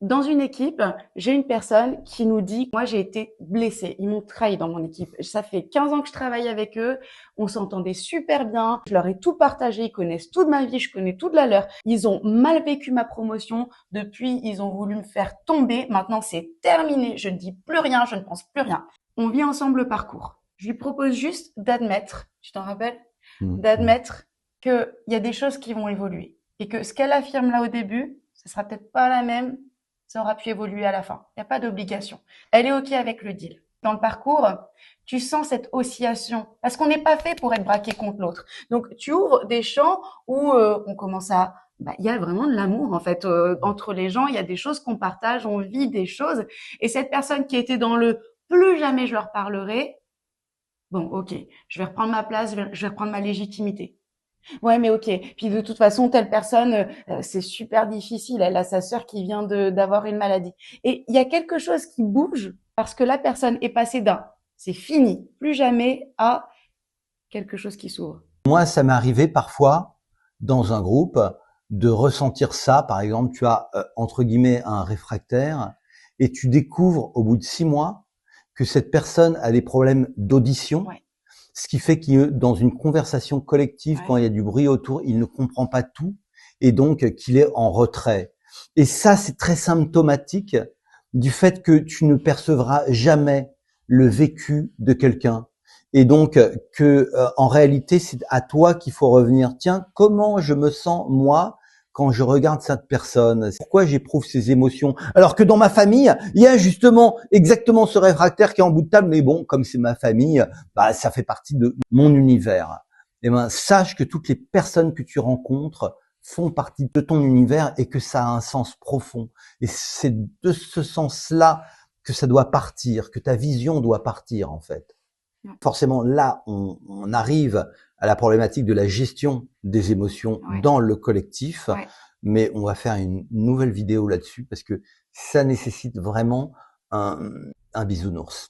Dans une équipe, j'ai une personne qui nous dit, moi j'ai été blessée, ils m'ont trahi dans mon équipe. Ça fait 15 ans que je travaille avec eux, on s'entendait super bien, je leur ai tout partagé, ils connaissent tout de ma vie, je connais tout de la leur. Ils ont mal vécu ma promotion, depuis ils ont voulu me faire tomber, maintenant c'est terminé, je ne dis plus rien, je ne pense plus rien. On vit ensemble le parcours. Je lui propose juste d'admettre, tu t'en rappelles? Mhm. D'admettre qu'il y a des choses qui vont évoluer et que ce qu'elle affirme là au début, ce sera peut-être pas la même, ça aura pu évoluer à la fin. Il n'y a pas d'obligation. Elle est OK avec le deal. Dans le parcours, tu sens cette oscillation parce qu'on n'est pas fait pour être braqué contre l'autre. Donc tu ouvres des champs où on commence à il y a vraiment de l'amour en fait entre les gens, il y a des choses qu'on partage, on vit des choses et cette personne qui était dans le plus jamais je leur parlerai, bon, OK, je vais reprendre ma place, je vais reprendre ma légitimité. Ouais, mais OK. Puis de toute façon, telle personne, c'est super difficile. Elle a sa sœur qui vient d'avoir une maladie. Et il y a quelque chose qui bouge parce que la personne est passée d'un c'est fini, plus jamais à quelque chose qui s'ouvre. Moi, ça m'est arrivé parfois dans un groupe de ressentir ça. Par exemple, tu as entre guillemets un réfractaire et tu découvres au bout de 6 mois que cette personne a des problèmes d'audition, Ouais, ce qui fait que dans une conversation collective, quand ouais, il y a du bruit autour, il ne comprend pas tout et donc qu'il est en retrait. Et ça, c'est très symptomatique du fait que tu ne percevras jamais le vécu de quelqu'un. Et donc que en réalité, c'est à toi qu'il faut revenir. Tiens, comment je me sens moi quand je regarde cette personne? Pourquoi j'éprouve ces émotions? Alors que dans ma famille, il y a justement exactement ce réfractaire qui est en bout de table, mais bon, comme c'est ma famille, bah ça fait partie de mon univers. Eh ben, sache que toutes les personnes que tu rencontres font partie de ton univers et que ça a un sens profond. Et c'est de ce sens-là que ça doit partir, que ta vision doit partir en fait. ouais, Forcément, là, on arrive à la problématique de la gestion des émotions ouais, dans le collectif, ouais. mais on va faire une nouvelle vidéo là-dessus parce que ça nécessite vraiment un, un bisounours.